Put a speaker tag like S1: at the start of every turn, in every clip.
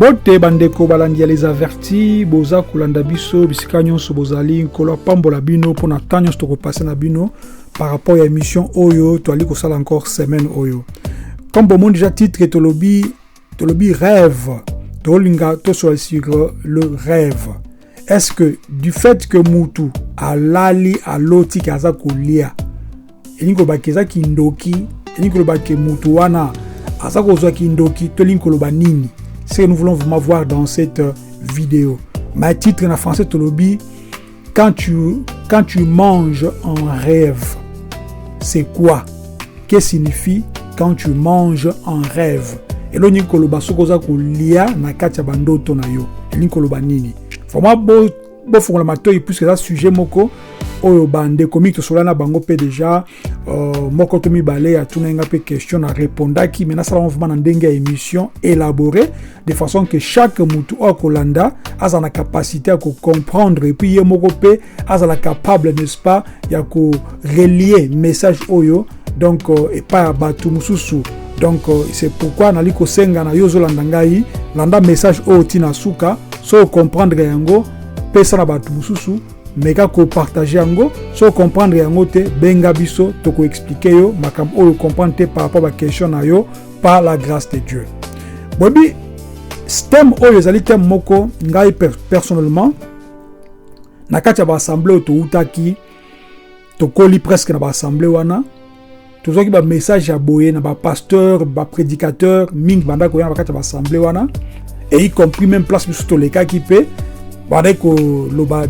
S1: Bote bandeko balandia les avertis, boza kulanda biso, bisika nyonso bozali, nkolo pambola bino, pona tanyo stoko passe na bino, par rapport à l'émission Oyo, tu as sala encore semaine Oyo. Comme bon déjà titre, tolobi rêve, tolinga to sur le rêve. Est-ce que du fait que mutu alali aloti kaza kulia, elinko bakeza kindoki, elinko bakke mutu wana azako zo kindoki, tolinko ba nini? C'est ce que nous voulons vraiment voir dans cette vidéo. Ma titre en français tolobi quand tu manges en rêve. C'est quoi? Qu'est-ce que signifie quand tu manges en rêve? Et là, nous avons sokoza kolia na katia bandoto na yo. Et nous avons nini. Vraiment bon faut la matoyi puisque ça sujet moko oyo bande comique solana bango pe déjà moko to mi balé a tuna nga pe question na répondre qui maintenant ça on va na ndenge émission élaborée de façon que chaque mutu o kolanda a la capacité à comprendre et puis moko pe a la capable n'est-ce pas ya ko relier message oyo donc et pas batu mususu donc c'est pourquoi nali ko senga na yozo landa ngai landa message o tina suka so comprendre yango pe sana batu mususu meka ko partager yango so comprendre yango te benga biso to ko expliquer yo makam o comprendre te par rapport à question na yo par la grâce de Dieu. Bobi stem o ezali tem moko ngai personnellement na kati ba assemblée to utaki to koli presque na ba assemblée wana to zoki ba message ya boye na ba pasteur ba prédicateur ming banda ko ya ba kati ba assemblée wana et y compris même place biso to leka ki pe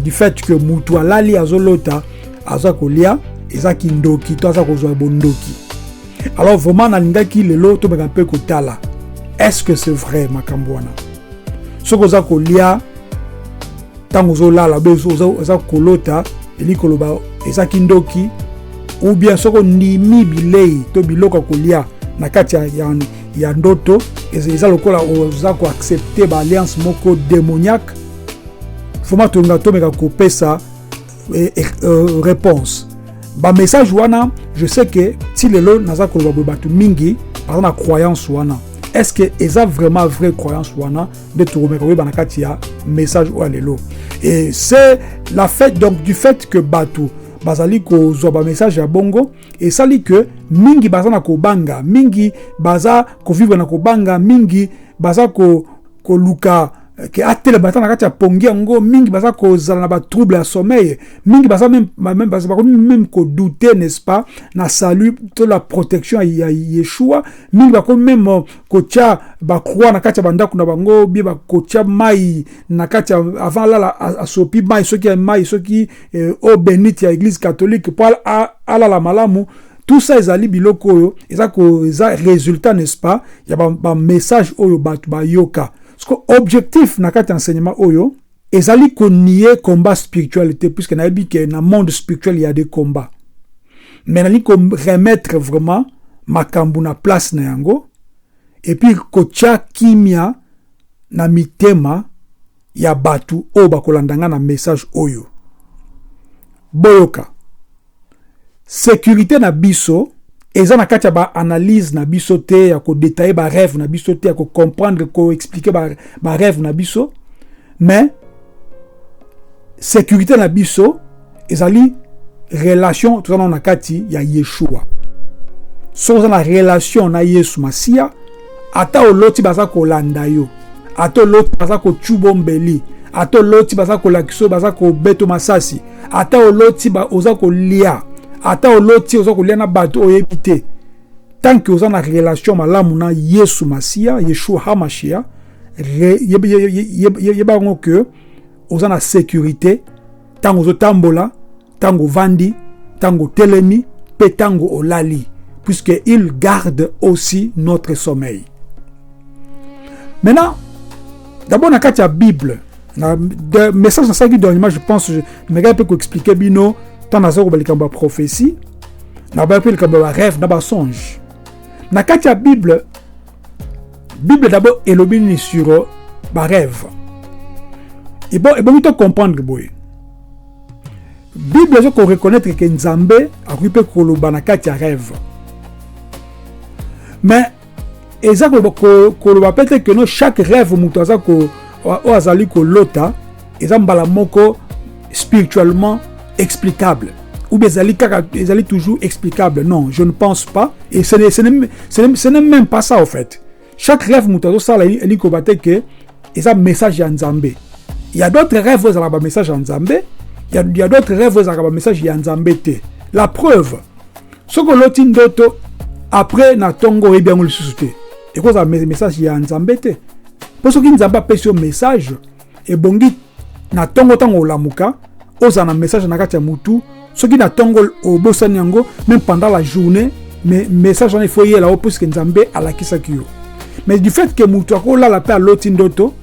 S1: du fait que mutu alali azolota azakolia ezaki ndoki to azakozwa bondoki. Alors vraiment nalingaki lelo to beka pe kotala est-ce que c'est vrai makambo wana soko zakolia tango zolala bezo zakolota elikoloba ezaki ndoki ou bien soko ndimi bilei to biloko kolia na kati ya ndoto eza lokola ozako accepter ba alliance moko démoniaque. Foma tonga to meka kopesa réponse ba message wana je sais que ti lelo naza ko batu mingi par na croyance wana est-ce que eza vraiment vraie croyance wana de to meka we banakati ya message wa lelo et c'est la fait donc du fait que batu bazali ko zo ba message ya bongo et sali que mingi bazana ko banga mingi baza ko vivre na ko banga mingi baza ko luka que atele batana kati ya pongi yango mingi baza ko zala na ba trouble à sommeil mingi baza même ko douter n'est-ce pas na salut to la protection ya Yeshua mingi ba ko même ko tia ba croix na kati ya bandako na bango bi ba ko tia mai na kati avant la asopi mai soki au bénite ya église catholique pour ala la malamu. Tout ça ezali biloko oyo eza résultat n'est-ce pas ya ba message oyo ba yoka. Objectif na kati enseignement oyo ezali ko nier combat spiritualité puisque na yebi que na monde spirituel il y a des combats mais nali ko remettre vraiment makambu na place na yango et puis ko tia kimia na mitema ya batu o bakolandanga na message oyo boyoka sécurité na biso eza na kati ba analyse na biso te ya ko détailler ba rêve na biso te ya ko comprendre ko expliquer ba rêve na biso mais sécurité na biso ezali relation tozana na kati ya Yeshua so na relation na Yesu Masia ata oloti baza ko landa yo ata oloti baza ko chubombeli ata oloti baza ko lakiso baza ko beto masasi ata oloti ba oza ko lia ata oloti oza kolia na bato oyebite tant que oza na relation malamu na Yesu Masia Yeshua Hamashia yeba ngo que oza na sécurité tango ozotambola tango vandi tango telemi pe tango olali puisque il garde aussi notre sommeil. Maintenant d'abord na kati ya Bible na de message na saki d'anima je pense me gars peut expliquer bino tant nazo ko likamba prophétie na ba pe likamba rêve na ba songe na kati ya Bible d'abord elobini sur ba rêve et bon to comprendre boy Bible je ko reconnaître que Nzambe a pu pe koloba na kati ya rêve mais Et ça, peut-être que non, chaque rêve, moutaza ko azali ko lota, et ça mbala moko spirituellement explicable. Ou bien ezali toujours explicable. Non, je ne pense pas. Et ce n'est même pas ça, en fait. Chaque rêve, moutaza ça, il ko bate que, et ça message en Nzambe. Il y a d'autres rêves, ils ont un message en Nzambe. Il y a d'autres rêves, ils ont un message en Nzambe. La preuve, ce que l'autre d'autres, après, na tongo et bien le suscité. Et quoi ça message y a Nzambete parce que Nzamba passe ce message et bongi na tongo tango lamuka oza na message na kati ya mutu ce qui na tongo au bosanyango même pendant la journée mais message il faut y là parce que Nzambe ala kisakio mais du fait que mutu akola la paix l'autre ndoto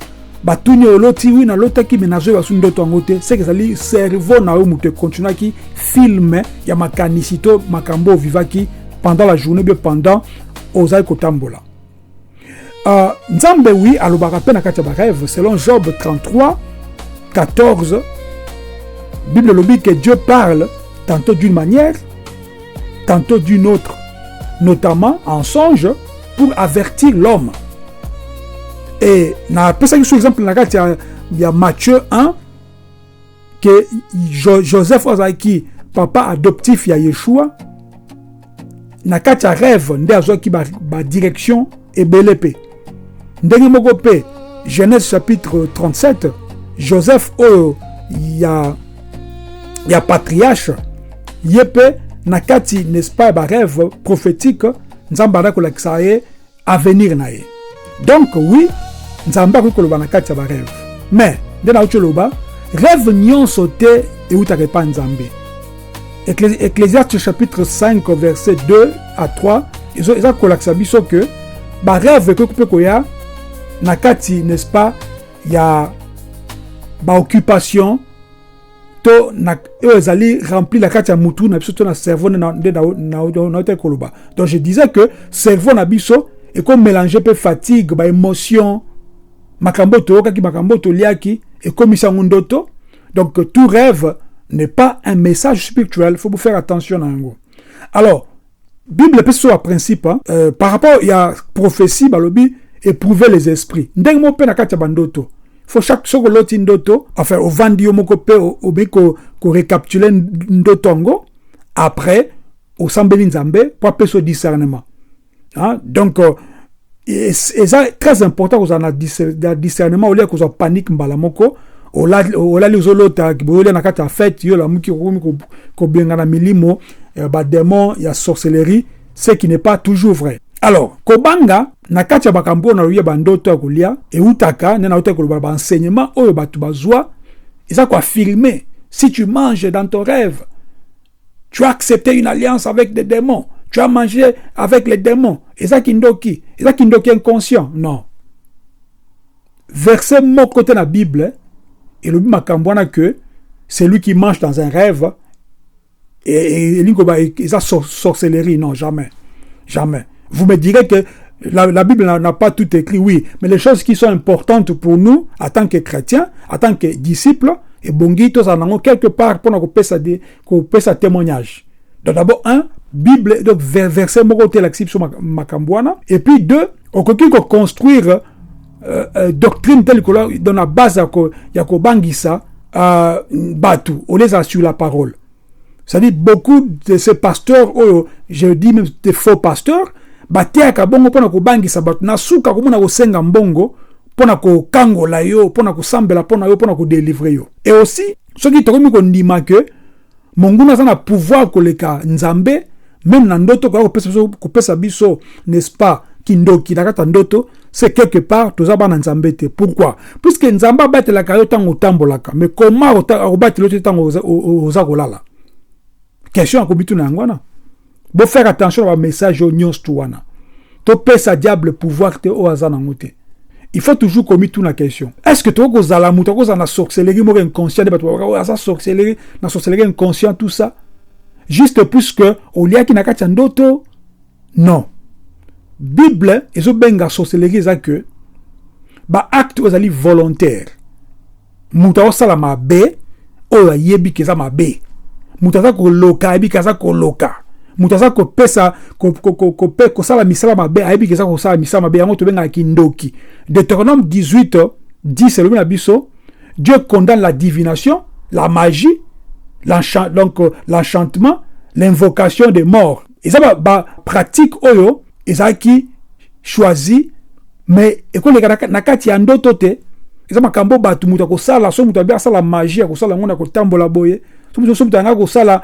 S1: batuni l'autre oui na l'autre qui menazo ba ndoto ngote c'est que ça li cerveau na mutu continue qui filme ya makanisito makambo vivaki pendant la journée bien pendant ozai kotambola. Nzambe oui alobaka pe na kati ya rêve selon Job 33 14 Bible lobi que Dieu parle tantôt d'une manière tantôt d'une autre notamment en songe pour avertir l'homme et na pesa sur exemple na kati ya Matthieu 1 que Joseph Ozaki papa adoptif ya Yeshua na kati ya rêve nde azwaki ba direction ebele pe ndenge moko pe Genèse chapitre 37 Joseph ya patriarche yepe na kati n'est-ce pas ba rêve prophétique nzamba ko lakisa ye avenir na ye donc oui nzamba ko koloba na kati ya ba rêve mais nde na ucholoba rêve nyonso te e utaka pa nzambe. Ecclésiaste chapitre 5 verset 2 à 3 ils ont kolakisa biso que ba rêve que peut koya nakati n'est-ce pas il y a ba occupation to na ezali rempli la kati ya mutu na biso to na cerveau na koloba. Donc je disais que cerveau na biso et comme mélanger peu fatigue ba émotion makambo to kaki makambo to liaki et comme ça ndoto. Donc tout rêve n'est pas un message spirituel, il faut vous faire attention à un go. Alors Bible peut sur un principe par rapport il y a prophétie balobi éprouver les esprits. Ndeng mo pe na kati bandoto. Faut chaque soko loti ndoto enfin au vandi yo moko pe au biko ko récapituler ndotongo après au sambeli nzambe pour pe so discernement. Hein? Donc et c'est très important que vous en a discernement au lieu que vous panique mbala moko ola les olota ki boole na kati fête yo la muki ko benga na milimo ba démon ya sorcellerie ce qui n'est pas toujours vrai. Alors kobanga na kati ya bakambo na ruye bandoto akulia e utaka na utaka ko ba enseignement oyo batu bazwa isa ko affirmer si tu manges dans ton rêve tu as accepté une alliance avec des démons, tu as mangé avec les démons. Isa kindoki inconscient. Non. Verset mon côté na Bible et le makambwana que c'est lui qui mange dans un rêve et il a sorcellerie. Non, jamais. Jamais. Vous me direz que la Bible n'a pas tout écrit, oui, mais les choses qui sont importantes pour nous, en tant que chrétiens, en tant que disciples, et bongi, tous en avons quelque part pour nous faire sa témoignage. Donc d'abord, Bible, donc verset mokote l'exception makambwana, et puis deux, on peut construire doctrine telle que dans la base ya ko bangisa batu, on les a sur la parole. C'est-à-dire beaucoup de ces pasteurs, je dis même des faux pasteurs, bateaka bongo pona ko bangisa batu na suka ko mona ko senga mbongo pona ko kangola yo pona ko sambela pona yo pona ko délivrer yo. Et aussi ce qui tokomi ko ndima que monguna sana pouvoir koleka nzambe même na ndoto ko pesa biso n'est-ce pas kindoki nakata ndoto c'est quelque part tozaba na nzambe te. Pourquoi? Puisque nzamba batela ka yo tango tambolaka mais comment o batela yo tango oza kolala. Question ko bitu na ngwana. Bon faire attention au message au nyons touana. To pesa diable pouvoir te o azana ngote. Il faut toujours commis tout la question. Est-ce que tu as zala muto ko na sorcellerie mo inconscient de bato asa sorcellerie na sorcellerie inconscient tout ça juste puisque au lieu qui na katia ndoto non. Bible ezo benga sorcellerie za que ba acte ozali volontaire. Muto osala mabe o yebi keza mabe. Muto za ko loka yebi kaza ko loka. Mutaza ko pesa ko sala misala mabe ayebi ke ça ko sala misala mabe yango to benga kindoki. Deutéronome 18 10 le na biso, Dieu condamne la divination, la magie, l'enchantement, l'invocation des morts. Et ça ba pratique oyo ezaki choisi mais ekole nakati ya ndoto te. Eza makambo batu muta ko sala so muta bia sala magie ko sala ngona ko tambola boye. So muta nga ko sala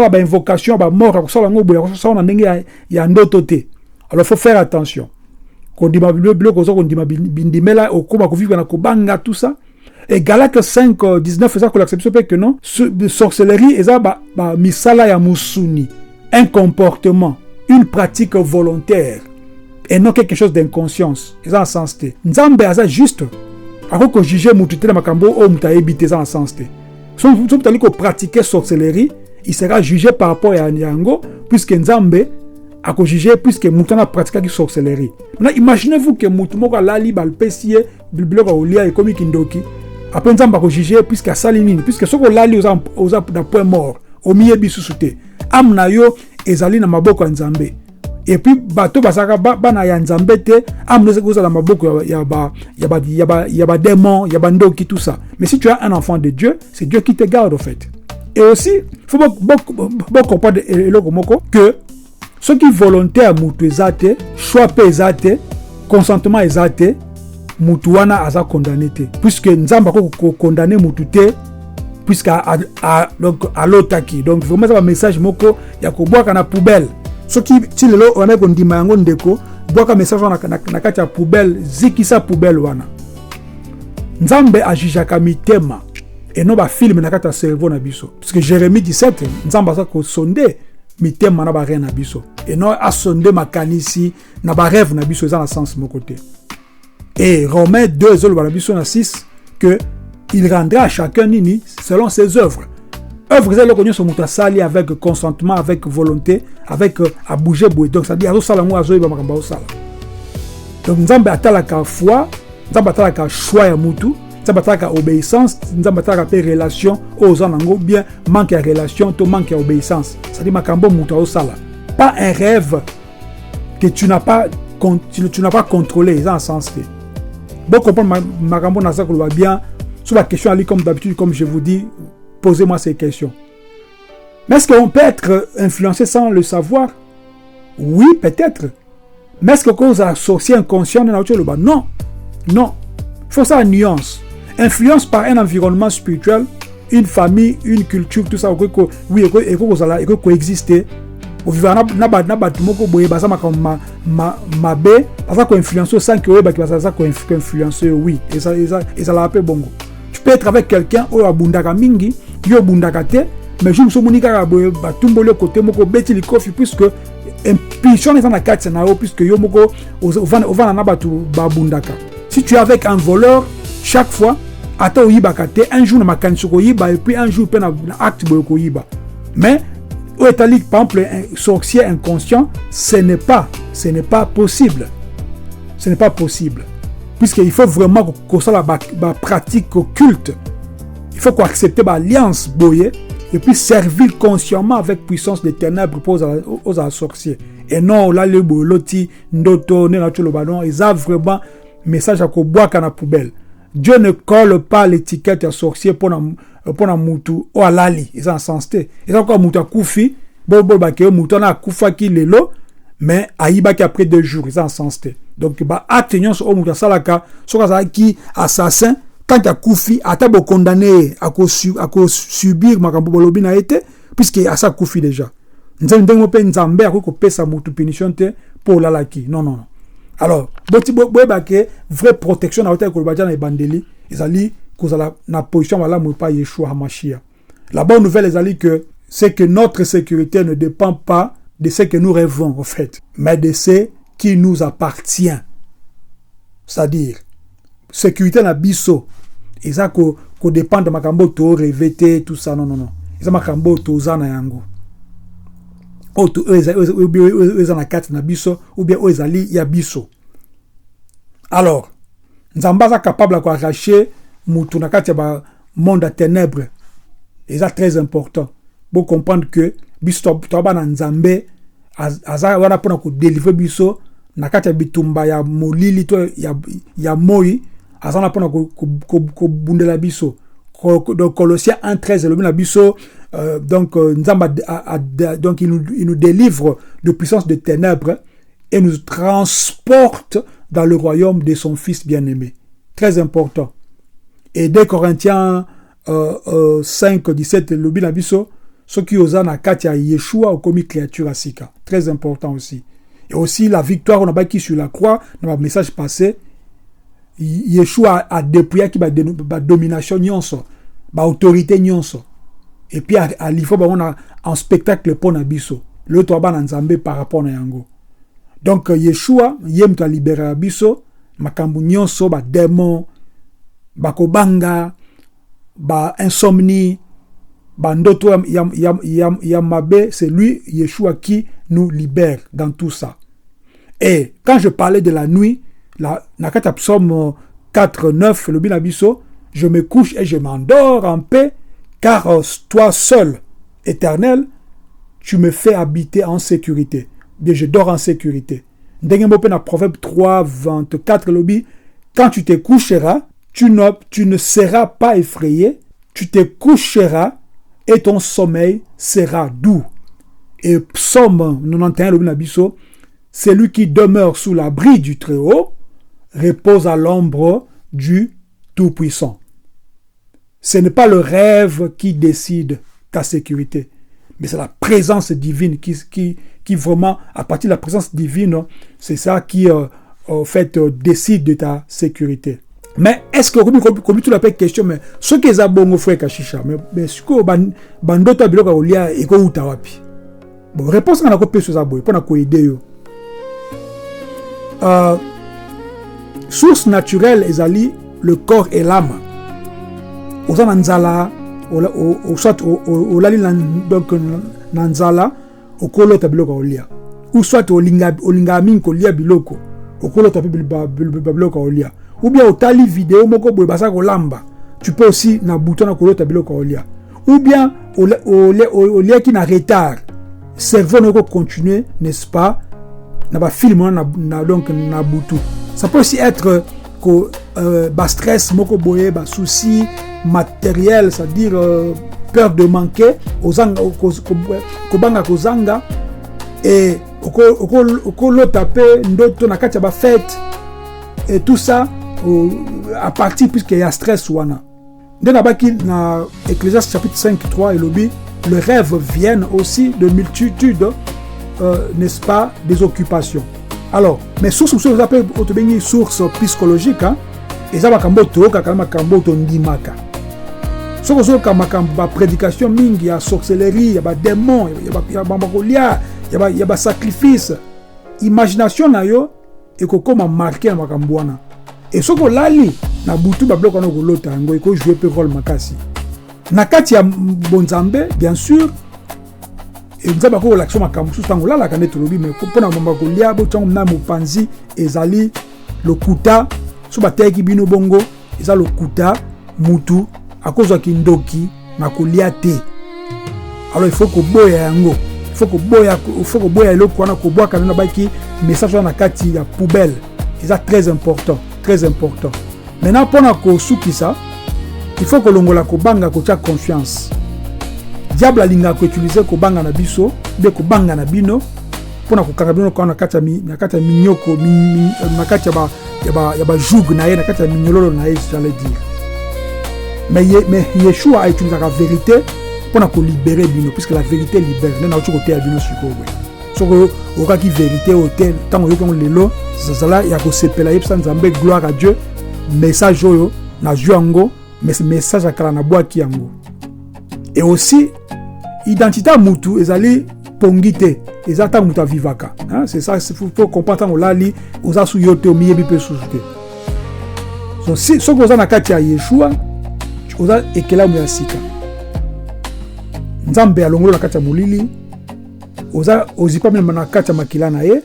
S1: ba invocation ba mort ko sala ngo boye ko sala na ndenge ya ndoto te. Alors faut faire attention. Ko ndima Bible ko zo ko ndima bindimela okoma ko vivre na ko banga tout ça. Et Galates 5 19 ça ko l'acception que non sorcellerie eza ba misala ya musuni, un comportement, une pratique volontaire et non quelque chose d'inconscience. Eza en sens te. Nzambe aza juste ako juger mutu te na makambo o muta ebité eza en sens te. Si vous allez pratiquer sorcellerie, il sera jugé par rapport à Nyango, puisque Nzambe a jugé, puisque Moutana pratique la sorcellerie. Maintenant, imaginez-vous que Moutumoka Lali, Balpesier, Biblioka Olia et Komi Kindoki, après Nzambe a jugé, puisque Salinine, puisque ce qu'on Lali aux d'un point mort, au milieu bisusute, Amnayo et Zali na Maboko Nzambe. Et puis, bateau basaka bana ya Nzambe te, amne se goza la Maboko yaba démon, yaba ndoki, tout ça. Mais si tu as un enfant de Dieu, c'est Dieu qui te garde, au fait. Et aussi, il faut beaucoup comprendre que ceux qui volontaires moutou ezate, choix pe ezate, consentement ezate, moutouana aza condamné te. Puisque Nzamba ko condamné moutou te, puisque à l'otaki. Donc vraiment ça va message moko ya ko boaka na poubelle. Ceux qui tilelo wana ko ndima yango ndeko, boaka message na kati ya poubelle, zikisa poubelle wana. Nzambe ajijaka mitema et non ba film na kati ya cerveau na biso. Parce que Jérémie 17, Nzamba sa ko sonde mitema na ba rien na biso. Et non a sonde makanisi na ba rêve na biso dans le sens mon côté. Et Romains 2 na biso na 6 que il rendra à chacun nini selon ses œuvres. Œuvres c'est le connu sur mutasali avec consentement, avec volonté, avec à bouger boué. Donc ça dit azo sala ngo azo iba makamba o sala. Donc Nzambe atalaka foi, Nzambe atalaka choix ya mutu, Nzambe atalaka obéissance, Nzambe atalaka pe relation aux anango bien manque de relation, to manque d'obéissance. Ça dit makambo mutu o sala. Pas un rêve que tu n'as pas contrôlé dans le sens que bon comprendre makambo na ça ko va bien sur la question ali comme d'habitude comme je vous dis. Posez-moi ces questions. Mais est-ce qu'on peut être influencé sans le savoir? Oui, peut-être. Mais est-ce que cause associé inconscient de nature? Non. Non. Il faut ça en nuance. Influence par un environnement spirituel, une famille, une culture, tout ça. Oui, et que coexister. Au vivant na batumoko boye basama comme ma be, parce que influence sans que oui, parce que influence oui. Et ça la appelle bongo. Tu peux être avec quelqu'un au abundaka mingi, yo bundaka te, mais je me suis dit que batumbolo côté moko beti likofi puisque impulsion est dans la carte na puisque yo moko ovana na batu babundaka. Si tu es avec un voleur chaque fois ata oyibaka te un jour na makanisi ko yiba et puis un jour pe na acte boyoko yiba. Mais au étalik par exemple un sorcier inconscient, ce n'est pas possible. Ce n'est pas possible. Puisqu'il faut vraiment qu'on soit la pratique occulte. Il faut qu'on accepte l'alliance boye et puis servir consciemment avec puissance des ténèbres aux sorciers. Et non, là, le boloti, ndoto, nenatulo badon, ils ont vraiment message à ko boire na poubelle. Dieu ne colle pas l'étiquette à sorcier pour na mutu ou alali. Ils ont sens te. Ils ont encore mutu koufi, bo bakeo mutu na koufa ki lelo. Mais aïba qui après 2 jours, ils ont sens te. Donc, attention sur Omuta Salaka, sur qui assassin, tant qu'il y a Koufi, à table condamné à subir Makambo Bolobi n'a été, puisqu'il y a ça Koufi déjà. Nous avons dit Nzambe à couper sa moutou punition pour l'alaki. Non. Alors, vraie protection à l'hôtel Kolbadjan et Bandeli, ils allaient cause la position voilà moi pas Yeshua Hamashia. La bonne nouvelle est que c'est que notre sécurité ne dépend pas de ce que nous rêvons en fait, mais de ce qui nous appartient. C'est-à-dire, sécurité na biso, et ça qu'on dépend de makambo to rêver tout ça, non. Et ça makambo to zana yango. Ou to eza na kati na biso, ou bien ezali ya biso. Alors, Nzamba est capable de arracher mutu na kati ya monde à ténèbres. Et ça très important. Pour comprendre que biso to ba na nzambe aza wana pona ko délivrer biso na kati ya bitumba ya molili to ya moi azana pona ko bundela biso. Donc Colossiens 1:13 le na biso donc nzamba donc il nous délivre de puissance de ténèbres et nous transporte dans le royaume de son fils bien-aimé. Très important. Et 2 Corinthiens 5:17 le na biso ce qui osa na kati ya Yeshua comme créature asika. Très important aussi. Et aussi la victoire on a baki sur la croix dans le message passé. Yeshua a dépouillé qui ba domination nyonso, ba autorité nyonso. Et puis à l'ifo ba on a un spectacle pour na biso. Le to ba na nzambe par rapport na yango. Donc Yeshua yem to libérer biso makambu nyonso ba démon ba kobanga ba insomnie ba ndoto ya mabe, c'est lui Yeshua qui nous libère dans tout ça. Et quand je parlais de la nuit, na kata psaume 4:9 le binabiso, je me couche et je m'endors en paix car toi seul éternel tu me fais habiter en sécurité. Bien, je dors en sécurité. Ndenge mo pe na Proverbe 3:24 lobi, quand tu te coucheras, tu ne seras pas effrayé, tu te coucheras et ton sommeil sera doux. Et psaume 91 lobi na biso, celui qui demeure sous l'abri du Très-Haut repose à l'ombre du Tout-Puissant. Ce n'est pas le rêve qui décide ta sécurité, mais c'est la présence divine qui vraiment, à partir de la présence divine, c'est ça qui en fait décide de ta sécurité. Mais est-ce que comme tu l'appelles question, mais ce qui est bon frère Kashisha, mais ce que bandota biloka olia eko utawapi. Bon, réponse na ko peso za boy, pona ko aider yo. Source naturelle ezali le corps et l'âme. Ozana nzala soit olali donc nanzala okolo tabiloko olia. Ou soit olinga min ko lia biloko okolo tabiloko olia. Ou bien otali vidéo moko boy basa ko lamba. Tu peux aussi na bouton na kolo tabiloko olia. Ou bien olia qui na retard. Cerveau ne peut continuer, n'est-ce pas? Na ba film na donc na butu. Ça peut aussi être que stress moko boye ba souci matériel, c'est-à-dire peur de manquer ozanga kobanga kozanga et okolo taper ndoto na kati ba fête et tout ça à partir puisqu'il y a stress wana. Ndena baki na Ecclésiaste chapitre 5:3 et lobi, le rêve viennent aussi de multitudes n'est-ce pas, des occupations. Alors, mais sources vous appelez autobéni source psychologique, hein, et ça va kamboto kakama kamboto ndimaka. Ce que vous avez prédication mingi, il y a sorcellerie, il y a démons, il y a bambakolia, il y a sacrifice. Imagination na yo et que comme marqué na makamboana. Et ce que lali na butu ba bloka na kolota ngo iko jouer pe rôle makasi. Na kati ya bonzambe, bien sûr. Et nous avons l'action makambu tango la kaneto lobi mais pona mamba kolia bo tango na mopanzi ezali lokuta so bateki bino bongo eza lokuta mutu akozwa kindoki na kolia te. Alors il faut que boya yango, il faut que boya eloko wana ko boaka na baki message na kati ya poubelle. C'est très important, très important. Maintenant pona ko sukisa, il faut que longola ko banga ko tia confiance. Diable alinga ko utiliser ko banga na biso, be ko banga na bino pona ko kangabino ko na kata minyoko na kata ya ba joug na ye na kata minyololo na ye, j'allais dire. Mais Yeshua a utilisé la vérité pour nous libérer bino, puisque la vérité libère. Nous avons côté à bino suko. Soko oka ki vérité hôtel tant que on lelo, ça là ya ko sepela yepsa nzambe, gloire à Dieu. Message oyo na juango, mais ce message akala na boa ki yango. Et aussi identité mutu ezali pongite, ezata muta vivaka. Hein, c'est ça, il faut comprendre on lali oza su yote o miyebi pe sujute. So si soko oza na kati ya Yeshua oza ekelamu ya sika. Nzambe alongolo na kati ya molili oza ozipa mena na kati ya makila na ye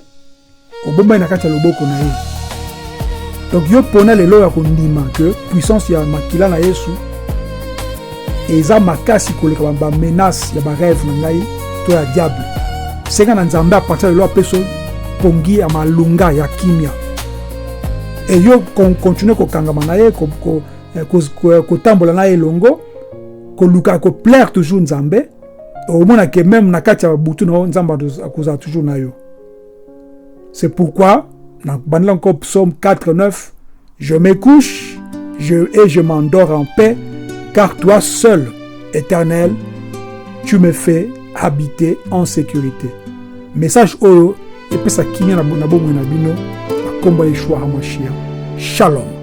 S1: obomba na kati ya loboko na ye. Donc yo pona lelo ya kondima que puissance ya makila na Yesu eza makasi koleka ba menace ya ba rêve na ngai to ya diable. Senga na nzambe à partir de là peso pongi ya malunga ya kimia. Et yo continue ko kangama na ye ko tambola na ye longo ko luka ko plaire toujours nzambe. Au moins que même na kati ya butu na nzambe akoza toujours na yo. C'est pourquoi dans encore psaume 4:9, je me couche et je m'endors en paix, car toi seul, Éternel, tu me fais habiter en sécurité. Message oyo et puis ça kimia na bomo na bino akomba Yeshua HaMashiach. Shalom.